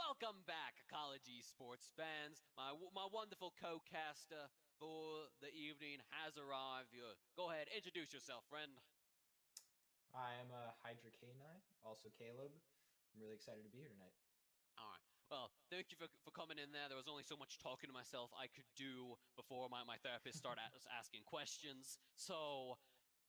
Welcome back, college esports fans. My wonderful co-caster for the evening has arrived. Go ahead, introduce yourself, friend. I am Hydra K9, also Caleb. I'm really excited to be here tonight. All right. Well, thank you for coming in there. There was only so much talking to myself I could do before my therapist started asking questions. So,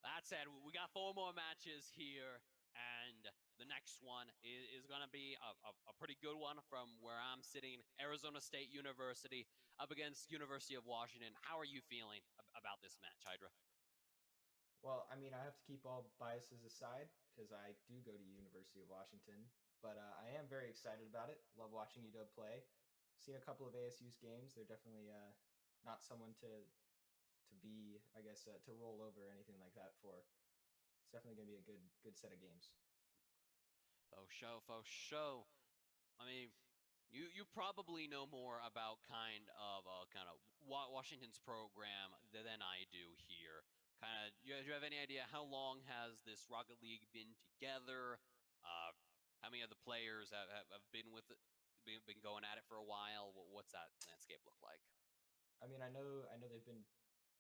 that said, we got 4 more matches here, and the next one is going to be a pretty good one from where I'm sitting, Arizona State University up against University of Washington. How are you feeling about this match, Hydra? Well, I mean, I have to keep all biases aside because I do go to University of Washington, but I am very excited about it. Love watching UW play. Seen a couple of ASU's games. They're definitely not someone to be, I guess, to roll over or anything like that for. It's definitely going to be a good set of games. For show. I mean, you probably know more about kind of Washington's program than I do here. Do you have any idea how long has this Rocket League been together? How many of the players have been with it, been going at it for a while? What's that landscape look like? I mean, I know they've been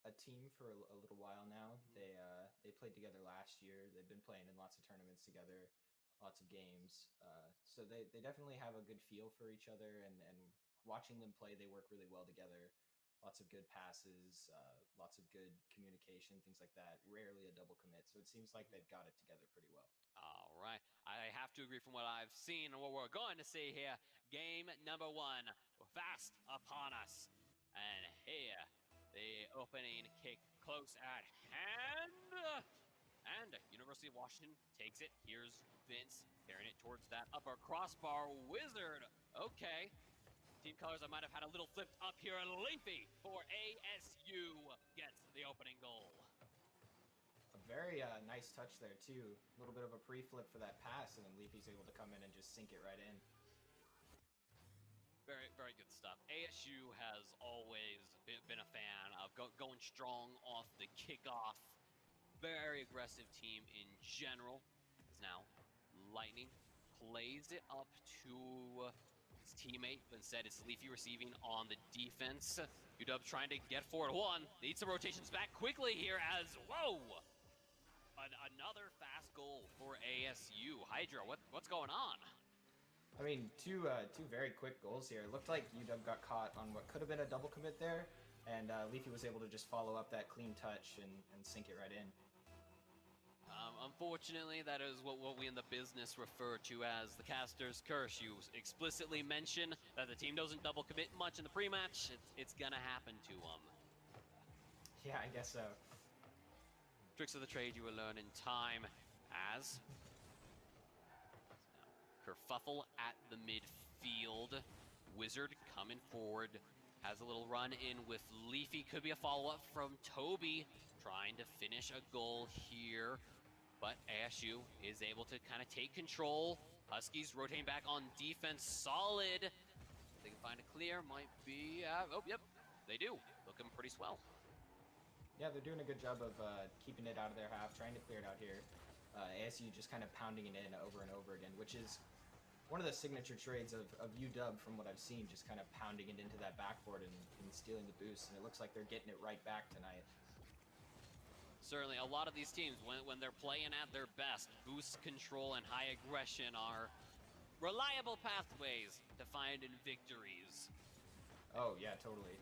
a team for a little while now. They played together last year. They've been playing in lots of tournaments together, lots of games. So they definitely have a good feel for each other, and watching them play, they work really well together. Lots of good passes, lots of good communication, things like that. Rarely a double commit. So it seems like they've got it together pretty well. All right. I have to agree from what I've seen and what we're going to see here. Game number 1, fast upon us. And here, the opening kick close at hand. And University of Washington takes it. Here's Vince carrying it towards that upper crossbar. Wizard. Okay. Team colors, I might have had a little flipped up here. Leafy for ASU gets the opening goal. A very nice touch there too. A little bit of a pre-flip for that pass, and then Leafy's able to come in and just sink it right in. Very, very good stuff. ASU has always been a fan of going strong off the kickoff. Very aggressive team in general. As now, Lightning plays it up to his teammate, but instead it's Leafy receiving on the defense. UW trying to get forward. One, needs some rotations back quickly here as, whoa! Another fast goal for ASU. Hydra, what's going on? I mean, two very quick goals here. It looked like UW got caught on what could have been a double commit there, and Leafy was able to just follow up that clean touch and sink it right in. Unfortunately, that is what we in the business refer to as the caster's curse. You explicitly mention that the team doesn't double commit much in the pre-match. It's gonna happen to them. Yeah, I guess so. Tricks of the trade you will learn in time as kerfuffle at the midfield. Wizard coming forward, has a little run in with Leafy. Could be a follow-up from Toby, trying to finish a goal here. But ASU is able to kind of take control. Huskies rotating back on defense, solid. If they can find a clear, might be, oh, yep, they do. Looking pretty swell. Yeah, they're doing a good job of keeping it out of their half, trying to clear it out here. ASU just kind of pounding it in over and over again, which is one of the signature trades of UW from what I've seen, just kind of pounding it into that backboard and stealing the boost, and it looks like they're getting it right back tonight. Certainly, a lot of these teams, when they're playing at their best, boost control and high aggression are reliable pathways to finding victories. Oh, yeah, totally.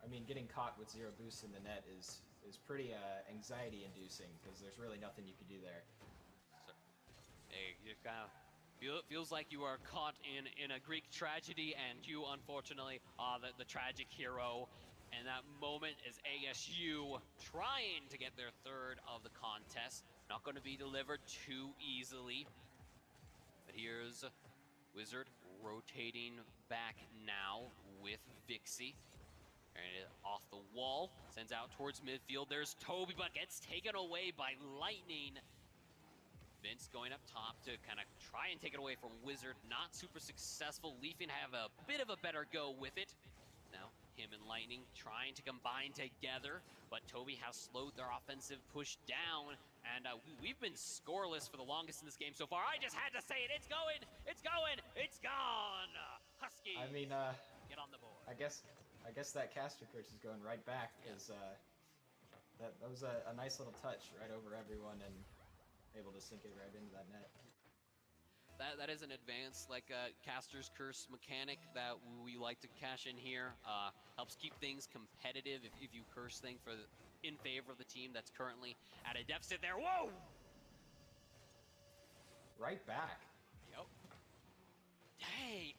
I mean, getting caught with 0 boosts in the net is pretty anxiety-inducing, because there's really nothing you can do there. So, hey, you kind of feels like you are caught in a Greek tragedy, and you, unfortunately, are the tragic hero. And that moment is ASU trying to get their 3rd of the contest. Not going to be delivered too easily. But here's Wizard rotating back now with Vixie. And off the wall, sends out towards midfield. There's Toby, but gets taken away by Lightning. Vince going up top to kind of try and take it away from Wizard. Not super successful. Leafing have a bit of a better go with it. Now, Him and Lightning trying to combine together, but Toby has slowed their offensive push down, and we've been scoreless for the longest in this game so far. I just had to say it. It's going. It's going. It's gone. Huskies. I mean, get on the board. I guess that caster curse is going right back because that was a nice little touch right over everyone and able to sink it right into that net. That is an advanced caster's curse mechanic that we like to cash in here. Helps keep things competitive if you curse things in favor of the team that's currently at a deficit there. Whoa! Right back. Yep. Dang.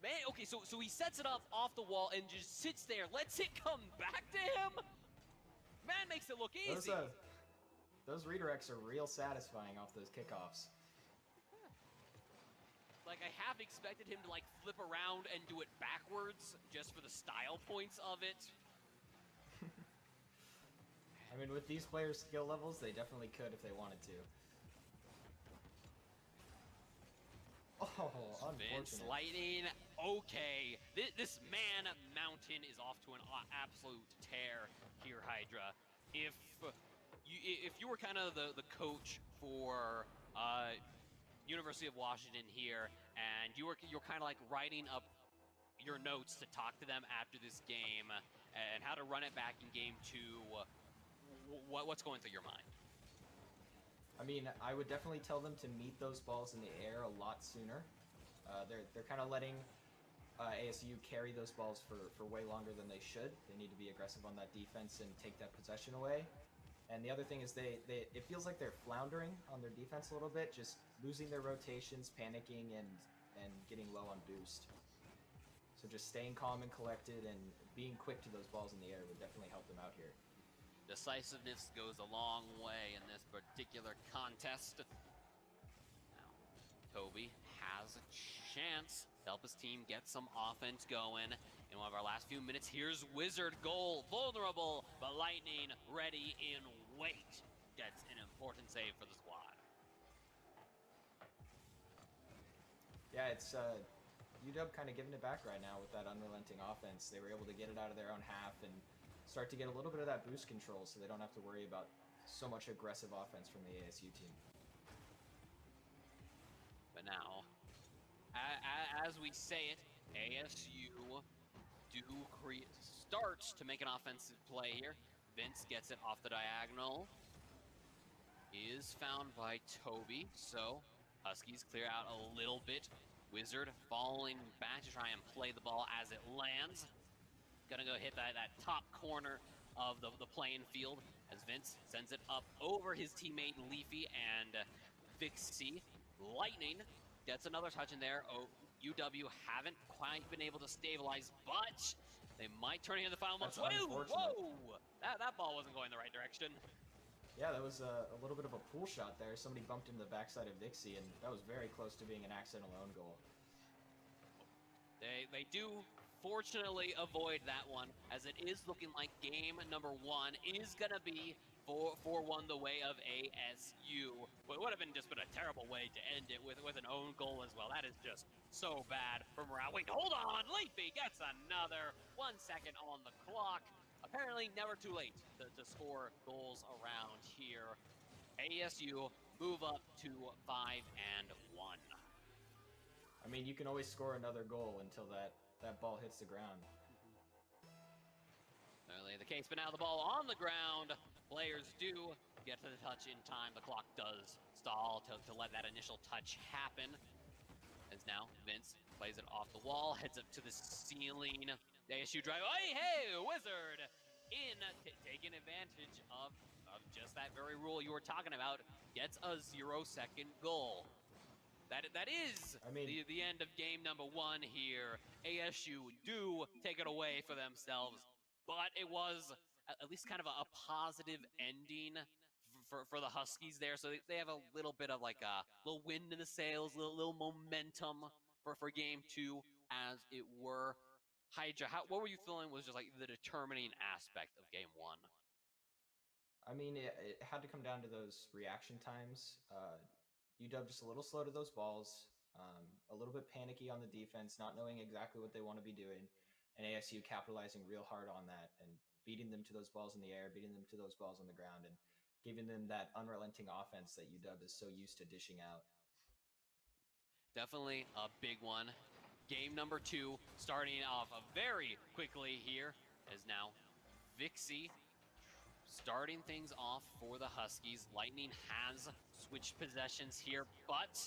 Man, okay, so he sets it up off the wall and just sits there, lets it come back to him? Man makes it look easy. Those redirects are real satisfying off those kickoffs. Like, I half expected him to, flip around and do it backwards just for the style points of it. I mean, with these players' skill levels, they definitely could if they wanted to. Oh, Vince, unfortunate. Lightning, okay. This man mountain is off to an absolute tear here, Hydra. If you were kind of the coach for University of Washington here, and you're kind of writing up your notes to talk to them after this game and how to run it back in game 2, what's going through your mind? I mean, I would definitely tell them to meet those balls in the air a lot sooner. They're kind of letting ASU carry those balls for way longer than they should. They need to be aggressive on that defense and take that possession away. And the other thing is it feels like they're floundering on their defense a little bit, just losing their rotations, panicking, and getting low on boost. So just staying calm and collected and being quick to those balls in the air would definitely help them out here. Decisiveness goes a long way in this particular contest. Now, Toby has a chance to help his team get some offense going. In one of our last few minutes, here's Wizard goal. Vulnerable, but Lightning ready in wait. Gets an important save for the squad. Yeah, it's UW kind of giving it back right now with that unrelenting offense. They were able to get it out of their own half and start to get a little bit of that boost control so they don't have to worry about so much aggressive offense from the ASU team. But now, as we say it, ASU starts to make an offensive play here. Vince gets it off the diagonal. Is found by Toby, so Huskies clear out a little bit. Wizard falling back to try and play the ball as it lands. Gonna go hit that top corner of the playing field as Vince sends it up over his teammate Leafy and Vixie. Lightning gets another touch in there. Oh, UW haven't quite been able to stabilize, but they might turn into the final moments. Whoa! That ball wasn't going the right direction. Yeah, that was a little bit of a pool shot there. Somebody bumped into the backside of Vixie, and that was very close to being an accidental own goal. They do fortunately avoid that one, as it is looking like game number 1 is going to be 4-1 the way of ASU. Well, it would have been a terrible way to end it with an own goal as well. That is just so bad for morale. Wait, hold on! Leafy gets another. 1 second on the clock. Apparently never too late to score goals around here. ASU move up to 5-1. I mean, you can always score another goal until that ball hits the ground. Certainly the case, but now the ball on the ground. Players do get to the touch in time. The clock does stall to let that initial touch happen. As now Vince plays it off the wall, heads up to the ceiling. The ASU drive. Hey, Wizard! Taking advantage of just that very rule you were talking about. Gets a 0-second goal. That is the end of game number 1 here. ASU do take it away for themselves, but it was at least kind of a positive ending for the Huskies there. So they have a little bit of a little wind in the sails, little momentum for game 2, as it were. Hydra, what were you feeling was just the determining aspect of game 1? I mean, it had to come down to those reaction times. UW just a little slow to those balls, a little bit panicky on the defense, not knowing exactly what they want to be doing. and ASU capitalizing real hard on that and beating them to those balls in the air, beating them to those balls on the ground, and giving them that unrelenting offense that UW is so used to dishing out. Definitely a big one. Game number 2 starting off very quickly here is now Vixie starting things off for the Huskies. Lightning has switched possessions here, but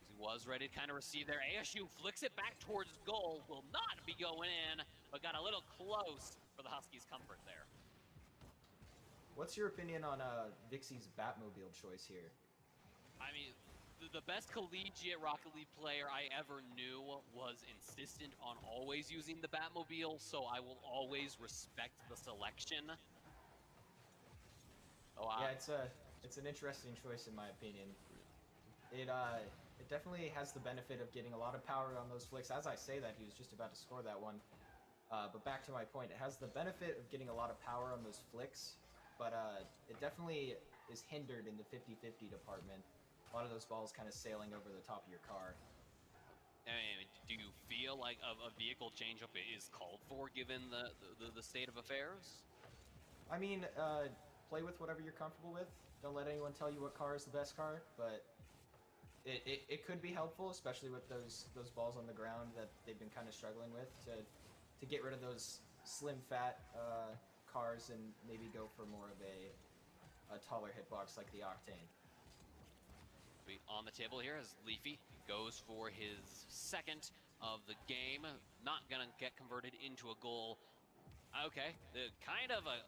he was ready to kind of receive there. ASU flicks it back towards goal. Will not be going in, but got a little close for the Huskies' comfort there. What's your opinion on Vixie's Batmobile choice here? I mean, the best collegiate Rocket League player I ever knew was insistent on always using the Batmobile, so I will always respect the selection. Oh, yeah, it's an interesting choice in my opinion. It definitely has the benefit of getting a lot of power on those flicks. As I say that, he was just about to score that one. But back to my point, it has the benefit of getting a lot of power on those flicks, but it definitely is hindered in the 50-50 department. A lot of those balls kind of sailing over the top of your car. I mean, do you feel like a vehicle changeup is called for given the state of affairs? I mean, play with whatever you're comfortable with. Don't let anyone tell you what car is the best car, but it could be helpful, especially with those balls on the ground that they've been kind of struggling with to get rid of those slim, fat cars and maybe go for more of a taller hitbox like the Octane. On the table here as Leafy goes for his second of the game. Not gonna get converted into a goal. Okay, the kind of a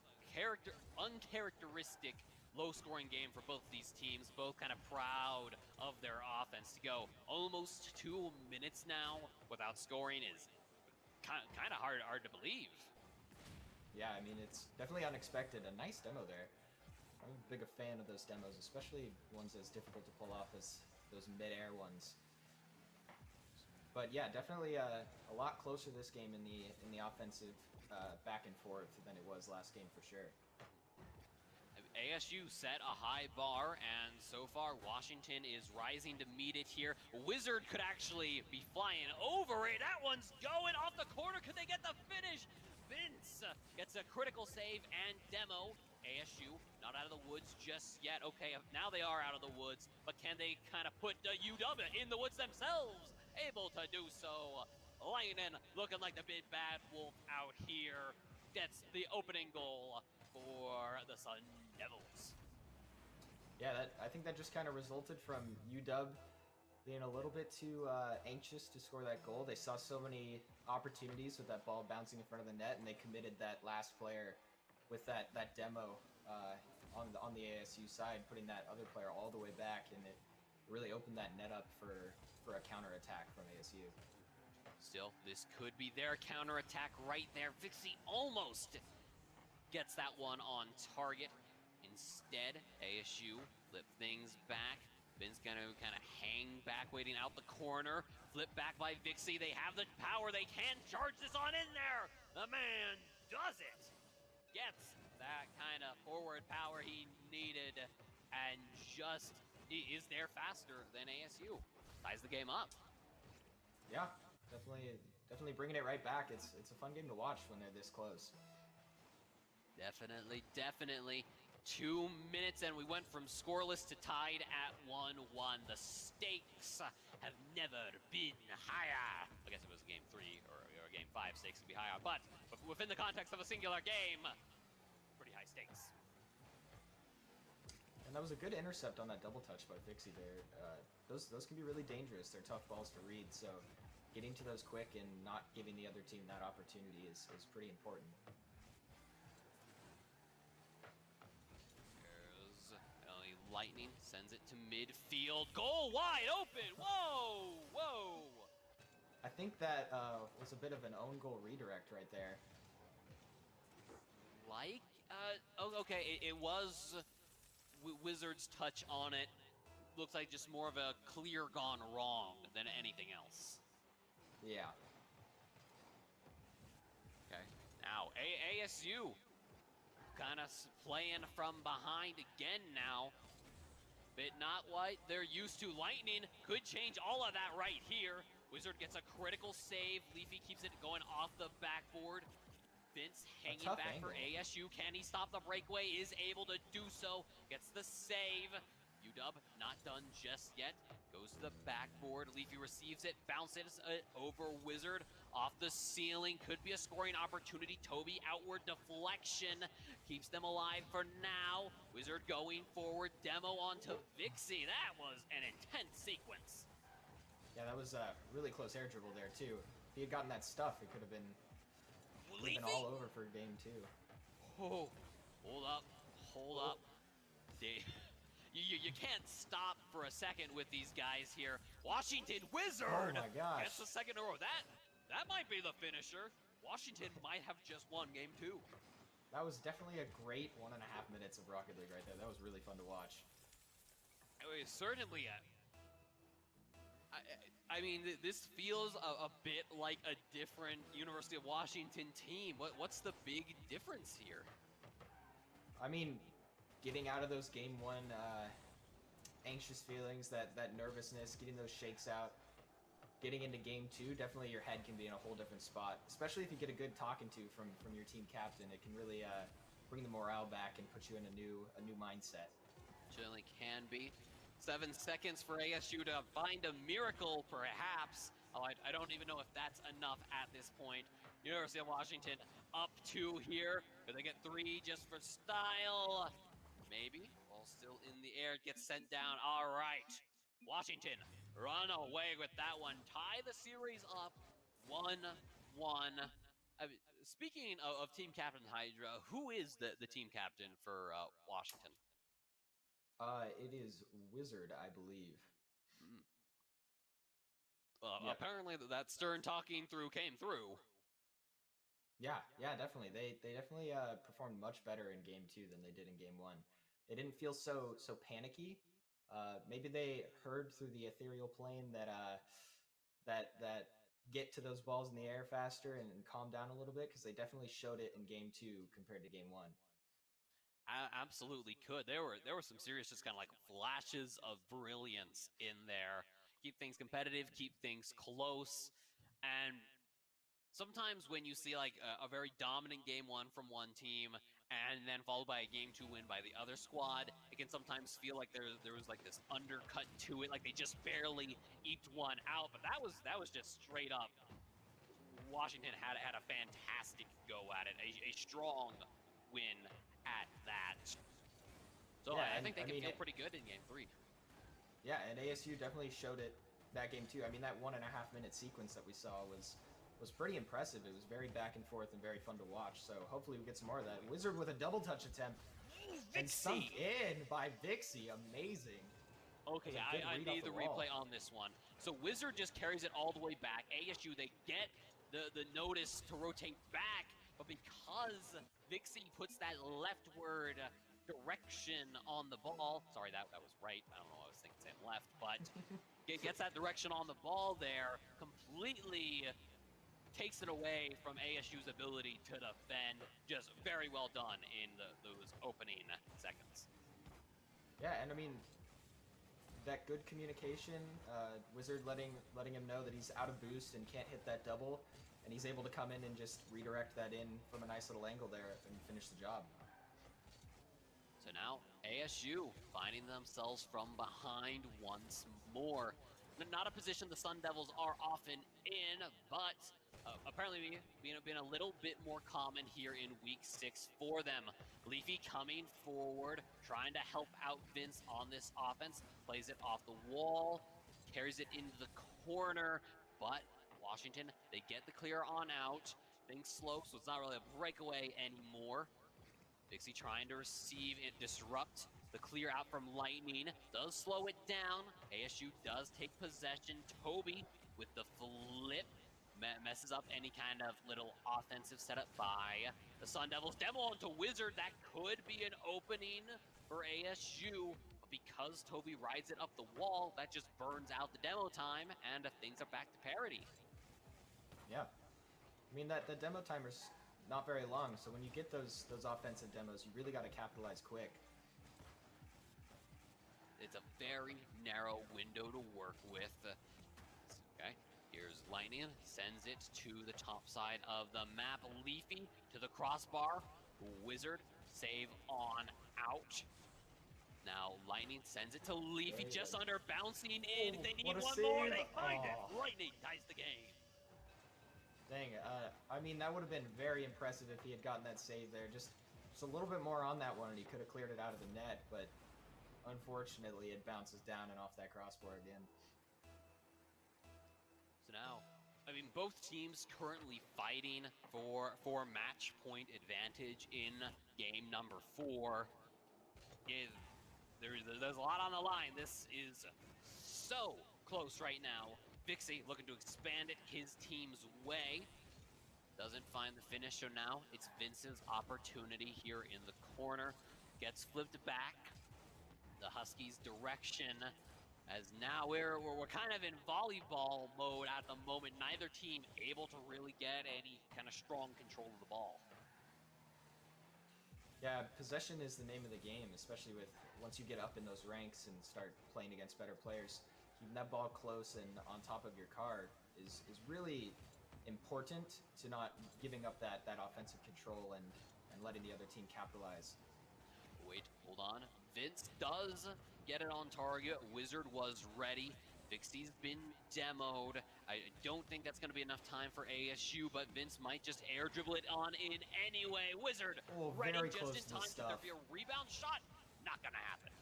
uncharacteristic low-scoring game for both these teams. Both kind of proud of their offense. To go almost 2 minutes now without scoring is kind of hard to believe. Yeah, I mean, it's definitely unexpected. A nice demo there. I'm a big fan of those demos, especially ones as difficult to pull off as those mid-air ones. But yeah, definitely a lot closer this game in the offensive back and forth than it was last game for sure. ASU set a high bar, and so far Washington is rising to meet it here. Wizard could actually be flying over it. That one's going off the corner. Could they get the finish? Vince gets a critical save, and demo. ASU not out of the woods just yet. Okay, now they are out of the woods, but can they kind of put UW in the woods themselves? Able to do so. Lightning looking like the big bad wolf out here. Gets the opening goal for the Sun Devils. Yeah, I think that just kind of resulted from UW being a little bit too anxious to score that goal. They saw so many opportunities with that ball bouncing in front of the net, and they committed that last player with that demo on the ASU side, putting that other player all the way back, and it really opened that net up for a counterattack from ASU. Still, this could be their counterattack right there. Vixie almost gets that one on target. Instead, ASU flip things back. Ben's gonna kind of hang back, waiting out the corner. Flip back by Vixie. They have the power. They can charge this on in there. The man does it. Gets that kind of forward power he needed, and just is there faster than ASU. Ties the game up. Yeah, definitely bringing it right back. It's a fun game to watch when they're this close. Definitely. 2 minutes, and we went from scoreless to tied at 1-1. The stakes have never been higher. I guess it was game 3 or game 5 stakes would be higher, but within the context of a singular game, pretty high stakes. And that was a good intercept on that double touch by Vixie there. Those can be really dangerous. They're tough balls to read, so getting to those quick and not giving the other team that opportunity is pretty important. Lightning sends it to midfield. Goal wide open. Whoa. I think that was a bit of an own goal redirect right there. Okay, it was Wizards' touch on it. Looks like just more of a clear gone wrong than anything else. Yeah. Okay, now ASU kind of playing from behind again now. Bit not what they're used to. Lightning could change all of that right here. Wizard gets a critical save. Leafy keeps it going off the backboard. Vince hanging back angle for ASU. Can he stop the breakaway? Is able to do so. Gets the save. UW not done just yet. Goes to the backboard. Leafy receives it. Bounces it over Wizard. Off the ceiling. Could be a scoring opportunity. Toby outward deflection. Keeps them alive for now. Wizard going forward. Demo onto Vixie. That was an intense sequence. Yeah, that was a really close air dribble there, too. If he had gotten that stuff, it could have been all over for game 2. Oh, hold up. Hold up. You can't stop for a second with these guys here. Washington Wizard Oh my gosh. gets the second in a row. That might be the finisher. Washington might have just won game 2. That was definitely a great 1.5 minutes of Rocket League right there. That was really fun to watch. It was certainly I mean, this feels a bit like a different University of Washington team. What's the big difference here? I mean, getting out of those game 1 anxious feelings, that nervousness, getting those shakes out, getting into game 2, definitely your head can be in a whole different spot. Especially if you get a good talking to from your team captain, it can really bring the morale back and put you in a new mindset. Certainly can be. 7 seconds for ASU to find a miracle, perhaps. Oh, I don't even know if that's enough at this point. University of Washington up 2 here. Could they get 3 just for style? Maybe. Ball still in the air. Gets sent down. All right. Washington run away with that one. Tie the series up 1-1. Speaking of team captain Hydra, who is the team captain for Washington? It is Wizard, I believe. Yep. Apparently that stern talking through came through. Yeah, definitely. They definitely performed much better in game 2 than they did in game 1. They didn't feel so panicky. Maybe they heard through the ethereal plane that get to those balls in the air faster and calm down a little bit, because they definitely showed it in game 2 compared to game 1. Absolutely could. There were some serious just kind of like flashes of brilliance in there. Keep things competitive, keep things close, and sometimes when you see like a very dominant game 1 from one team and then followed by a game 2 win by the other squad, it can sometimes feel like there was like this undercut to it, like they just barely eked one out. But that was just straight up. Washington had a fantastic go at it, a strong win at that. So yeah, I think they can feel pretty good in game 3. Yeah, and ASU definitely showed it that game too. I mean, that 1.5 minute sequence that we saw was pretty impressive. It was very back and forth and very fun to watch. So hopefully we get some more of that. Wizard with a double touch attempt. And sunk in by Vixie. Amazing. Okay, I need the replay on this one. So Wizard just carries it all the way back. ASU, they get the notice to rotate back, but because Vixie puts that leftward direction on the ball, sorry, that was right. I don't know what I was thinking, saying left, but gets that direction on the ball there, completely takes it away from ASU's ability to defend. Just very well done in those opening seconds. Yeah, and I mean, that good communication, Wizard letting him know that he's out of boost and can't hit that double, and he's able to come in and just redirect that in from a nice little angle there and finish the job. So now ASU finding themselves from behind once more. Not a position the Sun Devils are often in, but apparently being a little bit more common here in week 6 for them. Leafy coming forward, trying to help out Vince on this offense, plays it off the wall, carries it into the corner, but Washington, they get the clear on out. Things slow, so it's not really a breakaway anymore. Vixie trying to receive it, disrupt the clear out from Lightning, does slow it down. ASU does take possession. Toby with the flip messes up any kind of little offensive setup by the Sun Devils. Demo onto Wizard, that could be an opening for ASU, but because Toby rides it up the wall, that just burns out the demo time, and things are back to parity. Yeah, I mean that the demo timer's not very long, so when you get those offensive demos, you really got to capitalize quick. It's a very narrow window to work with. Okay, here's Lightning, sends it to the top side of the map. Leafy to the crossbar. Wizard, save on out. Now Lightning sends it to Leafy, Very just good. under, bouncing in. Oh, They need what a one more, save. they find it. Oh. Lightning ties the game. Dang, I mean, that would have been very impressive if he had gotten that save there. Just a little bit more on that one, and he could have cleared it out of the net, but unfortunately, it bounces down and off that crossbar again. So now, I mean, both teams currently fighting for match point advantage in game number 4. There's a lot on the line. This is so close right now. Vixie looking to expand it his team's way. Doesn't find the finish, so now it's Vince's opportunity here in the corner. Gets flipped back. The Huskies' direction, as now we're kind of in volleyball mode at the moment. Neither team able to really get any kind of strong control of the ball. Yeah, possession is the name of the game, especially with once you get up in those ranks and start playing against better players. Keeping that ball close and on top of your card is really important to not giving up that offensive control and letting the other team capitalize. Wait, hold on. Vince does get it on target. Wizard was ready. Vixie's been demoed. I don't think that's going to be enough time for ASU, but Vince might just air dribble it on in anyway. Wizard ready just in time. Could there be a rebound shot? Not going to happen.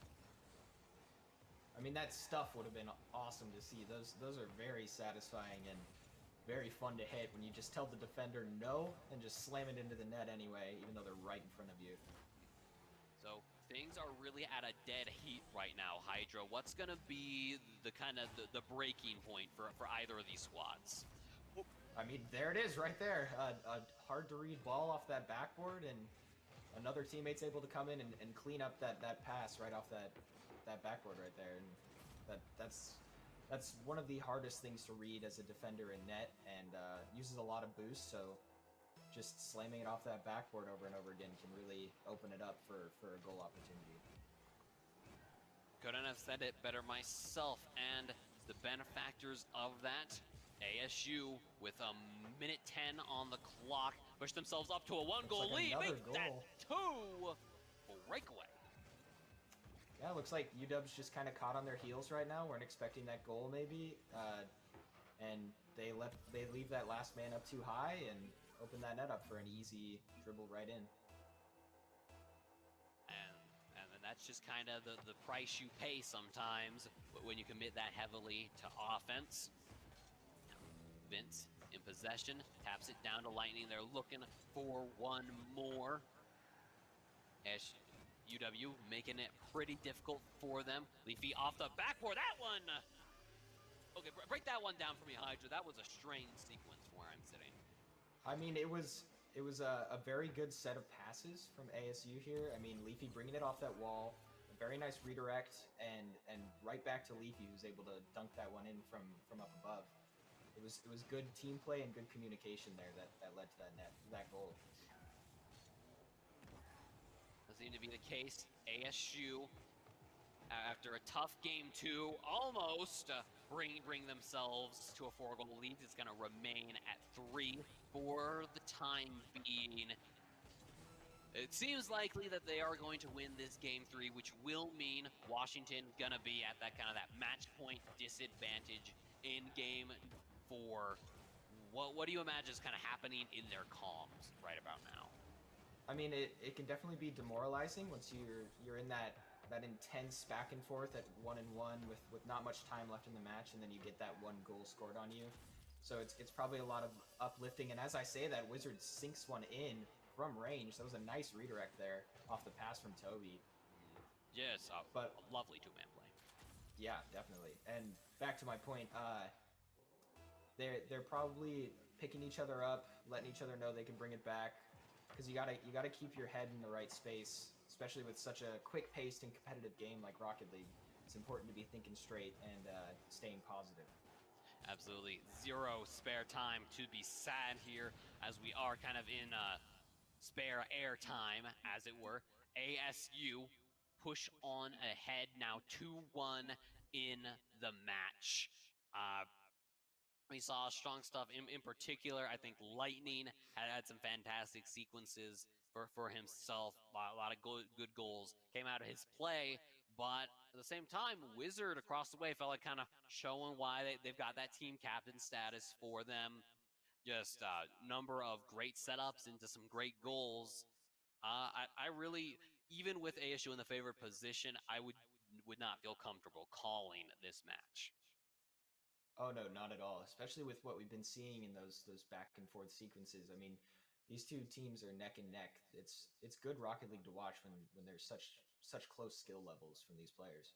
I mean, that stuff would have been awesome to see. Those are very satisfying and very fun to hit when you just tell the defender no and just slam it into the net anyway, even though they're right in front of you. So things are really at a dead heat right now, Hydra. What's going to be the kind of the breaking point for either of these squads? I mean, there it is right there. A hard-to-read ball off that backboard, and another teammate's able to come in and clean up that pass right off that backboard right there. And that's one of the hardest things to read as a defender in net, and uses a lot of boost, so just slamming it off that backboard over and over again can really open it up for a goal opportunity. Couldn't have said it better myself, and the benefactors of that, ASU with a minute 10 on the clock, push themselves up to a one-goal lead. Make that 2 breakaway. Yeah, looks like UW's just kind of caught on their heels right now. Weren't expecting that goal maybe, and they leave that last man up too high and open that net up for an easy dribble right in. And then that's just kind of the price you pay sometimes when you commit that heavily to offense. Vince in possession, taps it down to Lightning. They're looking for one more. UW making it pretty difficult for them. Leafy off the backboard, that one! Okay, break that one down for me, Hydra. That was a strange sequence from where I'm sitting. I mean, it was a very good set of passes from ASU here. I mean, Leafy bringing it off that wall, a very nice redirect, and right back to Leafy, who's able to dunk that one in from up above. It was good team play and good communication there that led to that goal. Doesn't seem to be the case. ASU, after a tough game 2, almost bring themselves to a 4-goal lead. It's going to remain at 3 for the time being. It seems likely that they are going to win this game 3, which will mean Washington going to be at that kind of that match point disadvantage in game 4. What do you imagine is kind of happening in their comms right about now? I mean, it can definitely be demoralizing once you're in that intense back and forth at 1-1 with not much time left in the match, and then you get that one goal scored on you. So it's probably a lot of uplifting. And as I say that, Wizard sinks one in from range. That was a nice redirect there off the pass from Toby. Yes, but a lovely two-man play. Yeah, definitely. And back to my point, they're probably picking each other up, letting each other know they can bring it back, because you gotta keep your head in the right space, especially with such a quick-paced and competitive game like Rocket League. It's important to be thinking straight and staying positive. Absolutely. Zero spare time to be sad here, as we are kind of in spare air time, as it were. ASU push on ahead now 2-1 in the match. We saw strong stuff in particular. I think Lightning had some fantastic sequences for himself. A lot of good goals came out of his play, but at the same time, Wizard across the way felt like kind of showing why they've got that team captain status for them. Just number of great setups into some great goals. I really, even with ASU in the favored position, I would not feel comfortable calling this match. Oh no, not at all. Especially with what we've been seeing in those back and forth sequences. I mean, these two teams are neck and neck. It's good Rocket League to watch when there's such close skill levels from these players.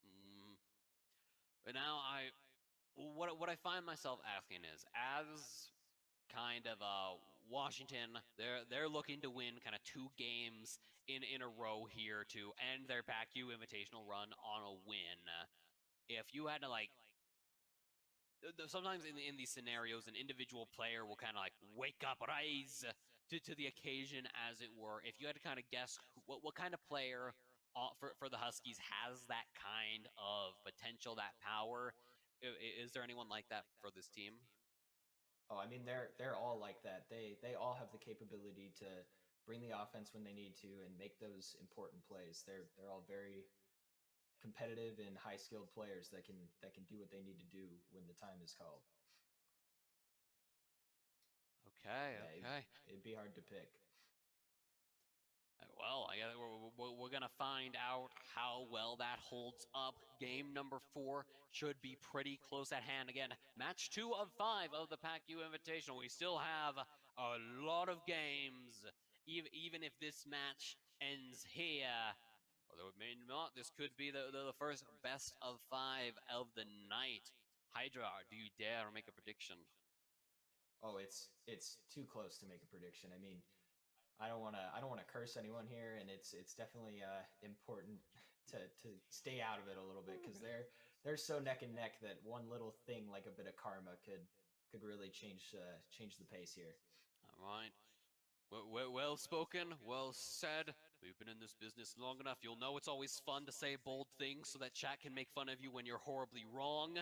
Mm. But now what I find myself asking is, as kind of Washington, they're looking to win kind of 2 games in a row here to end their Pac-U Invitational run on a win. If you had to like sometimes in these scenarios, an individual player will kind of like wake up, rise to the occasion, as it were. If you had to kind of guess what kind of player for the Huskies has that kind of potential, that power, is there anyone like that for this team? Oh, I mean they're all like that. They all have the capability to bring the offense when they need to and make those important plays. They're all very competitive and high skilled players that can do what they need to do when the time is called. Okay, Yeah, okay. it'd be hard to pick. Well, I guess we're going to find out how well that holds up. Game number 4 should be pretty close at hand. Again, match 2 of 5 of the Pac-U Invitational. We still have a lot of games, even if this match ends here. Although it may not, this could be the first best of 5 of the night. Hydra, do you dare make a prediction? Oh, it's too close to make a prediction. I mean, I don't want to curse anyone here, and it's definitely important to stay out of it a little bit because they're so neck and neck that one little thing like a bit of karma could really change the pace here. All right. Well spoken, well said. We've been in this business long enough. You'll know it's always fun to say bold things so that chat can make fun of you when you're horribly wrong.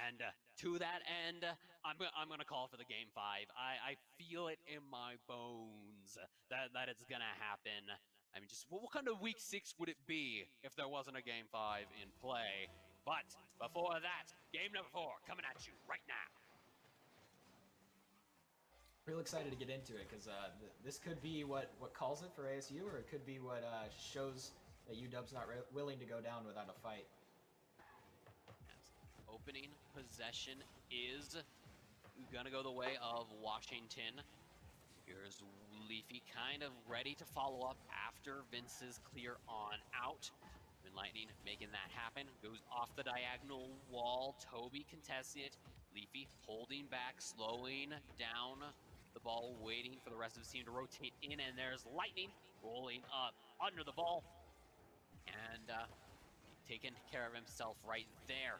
And to that end, I'm gonna call for the game 5. I feel it in my bones that it's gonna happen. I mean, just what kind of week 6 would it be if there wasn't a game 5 in play? But before that, game number 4 coming at you right now. Real excited to get into it because this could be what calls it for ASU, or it could be what shows that UW's not willing to go down without a fight. Opening possession is gonna go the way of Washington. Here's Leafy kind of ready to follow up after Vince's clear on out. When Lightning making that happen, goes off the diagonal wall. Toby contests it. Leafy holding back, slowing down the ball, waiting for the rest of his team to rotate in, and there's Lightning rolling up under the ball and taking care of himself right there.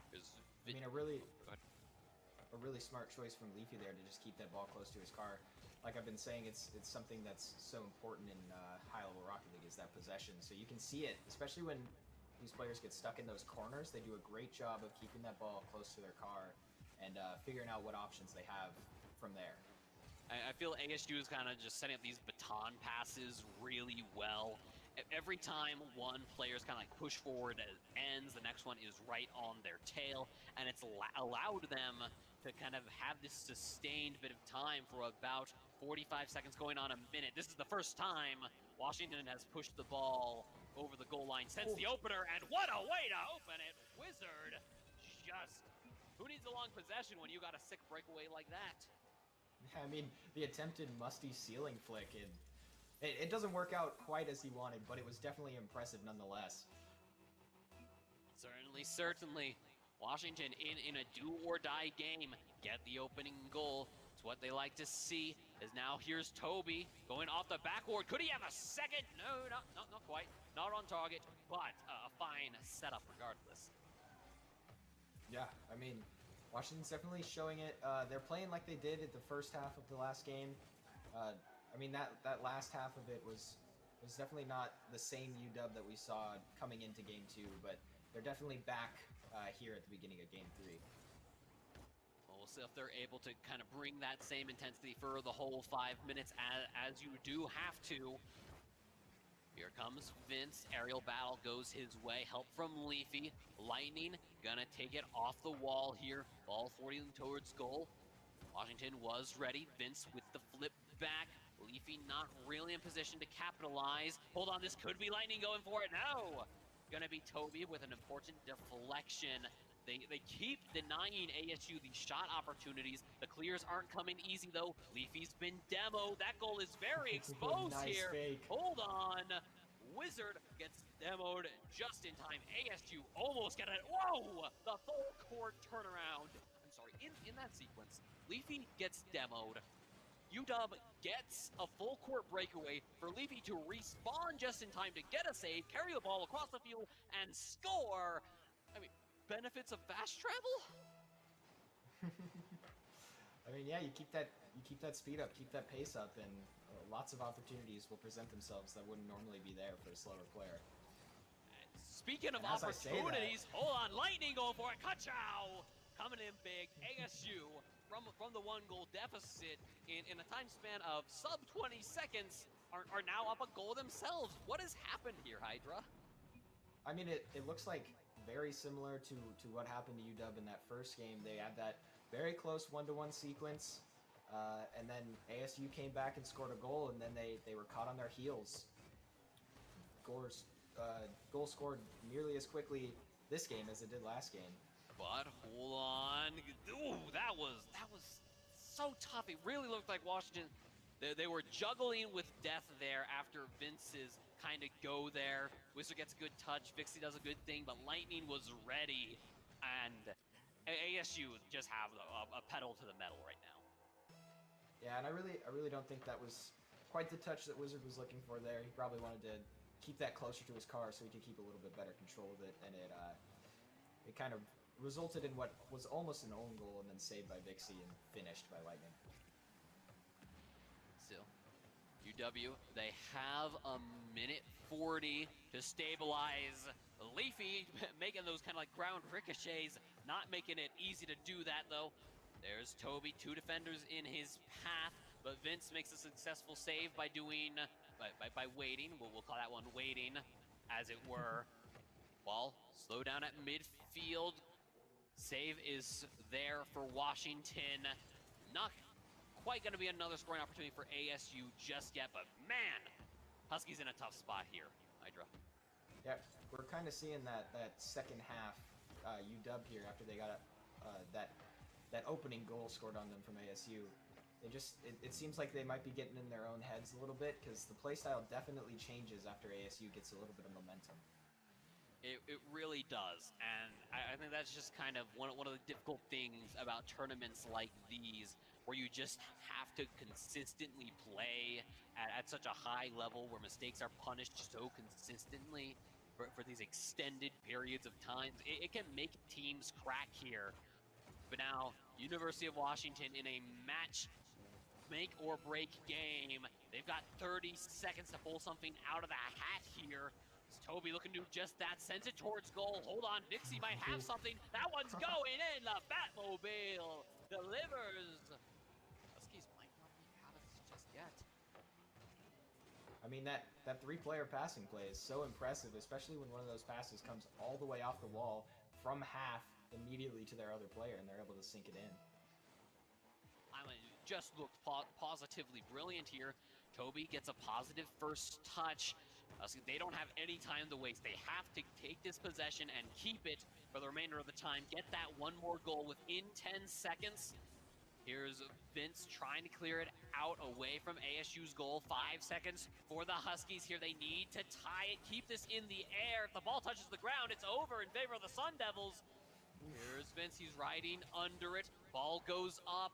I mean, a really smart choice from Leafy there to just keep that ball close to his car. Like I've been saying, it's something that's so important in high-level Rocket League is that possession. So you can see it, especially when these players get stuck in those corners. They do a great job of keeping that ball close to their car and figuring out what options they have from there. I feel ASU is kind of just setting up these baton passes really well. Every time one player's kind of like push forward ends, the next one is right on their tail, and it's allowed them to kind of have this sustained bit of time for about 45 seconds going on a minute. This is the first time Washington has pushed the ball over the goal line since the opener, and what a way to open it! Wizard just... Who needs a long possession when you got a sick breakaway like that? I mean, the attempted musty ceiling flick, it doesn't work out quite as he wanted, but it was definitely impressive nonetheless. Certainly. Washington in a do-or-die game. Get the opening goal. It's what they like to see. As now here's Toby going off the backboard. Could he have a second? No, not quite. Not on target, but a fine setup regardless. Yeah, I mean, Washington's definitely showing it. They're playing like they did at the first half of the last game. I mean, that last half of it was It was definitely not the same UW that we saw coming into Game 2, but they're definitely back here at the beginning of Game 3. Well, we'll see if they're able to kind of bring that same intensity for the whole 5 minutes as you do have to. Here comes Vince. Aerial battle goes his way. Help from Leafy. Lightning gonna take it off the wall here. Ball 40 towards goal. Washington was ready. Vince with the flip back. Leafy not really in position to capitalize. Hold on, this could be Lightning going for it. No! Gonna be Toby with an important deflection. They keep denying ASU these shot opportunities. The clears aren't coming easy though. Leafy's been demoed. That goal is very exposed Nice here. fake. Hold on. Wizard gets demoed just in time. ASU almost got it. Whoa! The full court turnaround. I'm sorry, in that sequence, Leafy gets demoed. UW gets a full court breakaway for Leafy to respawn just in time to get a save, carry the ball across the field, and score. I mean, benefits of fast travel? I mean, yeah, you keep that speed up, keep that pace up, and lots of opportunities will present themselves that wouldn't normally be there for a slower player. Speaking of And as I say that- opportunities, hold on, Lightning going for it. Ka-chow! Coming in big. ASU from the 1-goal deficit in a time span of sub 20 seconds are now up a goal themselves. What has happened here, Hydra? I mean, it looks like very similar to what happened to UW in that first game. They had that very close 1-to-1 sequence, and then ASU came back and scored a goal, and then they were caught on their heels. Goal scored nearly as quickly this game as it did last game. But hold on. Ooh, that was so tough. It really looked like Washington. They were juggling with death there after Vince's kind of go there. Wizard gets a good touch. Vixie does a good thing, but Lightning was ready. And ASU just have a pedal to the metal right now. Yeah, and I really don't think that was quite the touch that Wizard was looking for there. He probably wanted to keep that closer to his car so he could keep a little bit better control of it, and it kind of resulted in what was almost an own goal and then saved by Vixie and finished by Lightning. Still, UW, they have a minute 40 to stabilize. Leafy making those kind of like ground ricochets, not making it easy to do that though. There's Toby, 2 defenders in his path, but Vince makes a successful save by doing, by waiting. We'll call that one waiting, as it were. Ball slow down at midfield. Save is there for Washington. Not quite going to be another scoring opportunity for ASU just yet, but man, Huskies in a tough spot here, Hydra. Yeah, we're kind of seeing that second half UW here after they got that opening goal scored on them from ASU. It seems like they might be getting in their own heads a little bit because the playstyle definitely changes after ASU gets a little bit of momentum. It really does, and I think that's just kind of one of the difficult things about tournaments like these, where you just have to consistently play at such a high level where mistakes are punished so consistently for these extended periods of time. It can make teams crack here. But now, University of Washington in a match make or break game. They've got 30 seconds to pull something out of the hat here. Toby looking to do just that, sends it towards goal. Hold on, Vixie might have something. That one's going in. The Batmobile delivers. Huskies might not be out of this just yet. I mean, that 3-player passing play is so impressive, especially when one of those passes comes all the way off the wall from half immediately to their other player, and they're able to sink it in. Island just looked positively brilliant here. Toby gets a positive first touch. They don't have any time to waste. They have to take this possession and keep it for the remainder of the time. Get that one more goal within 10 seconds. Here's Vince trying to clear it out away from ASU's goal. 5 seconds for the Huskies here. They need to tie it, keep this in the air. If the ball touches the ground, it's over in favor of the Sun Devils. Here's Vince, he's riding under it. Ball goes up.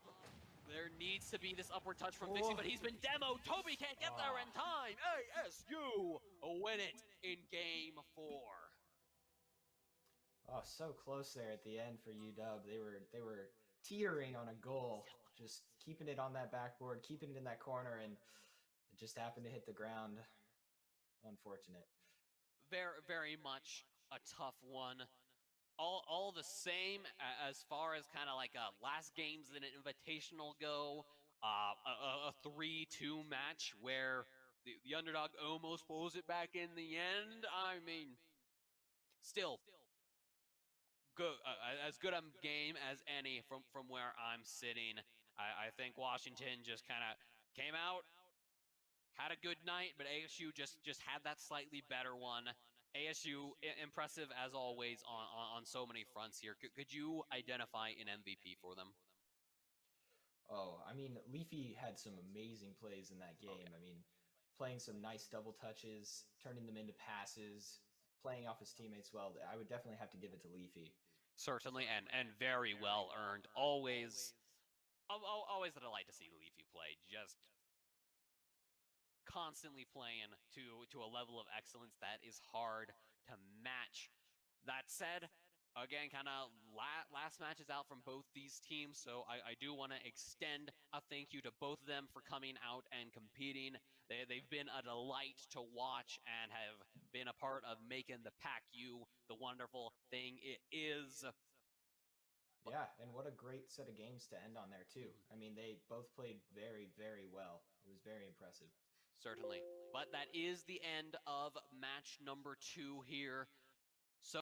There needs to be this upward touch from Vixie, but he's been demoed. Toby can't get there in time. ASU win it in game 4. Oh, so close there at the end for UW. They were teetering on a goal, just keeping it on that backboard, keeping it in that corner, and it just happened to hit the ground. unfortunate. Very, very much a tough one. All the same as far as kind of like last games in an invitational go, a 3-2 match where the underdog almost pulls it back in the end. I mean, still good, as good a game as any from where I'm sitting. I think Washington just kind of came out, had a good night, but ASU just had that slightly better one. ASU impressive as always on so many fronts here. Could you identify an MVP for them? Oh, I mean, Leafy had some amazing plays in that Oh game. yeah, I mean, playing some nice double touches, turning them into passes, playing off his teammates well. I would definitely have to give it to Leafy. certainly, and very well earned. Always, always a delight to see Leafy play. Just constantly playing to a level of excellence that is hard to match. That said, again, kind of last matches out from both these teams, so I do want to extend a thank you to both of them for coming out and competing. They've been a delight to watch and have been a part of making the Pac-U the wonderful thing it is. But, Yeah, and what a great set of games to end on there too. mhm. I mean, they both played very, very well. It was very impressive. Certainly. But that is the end of match number 2 here.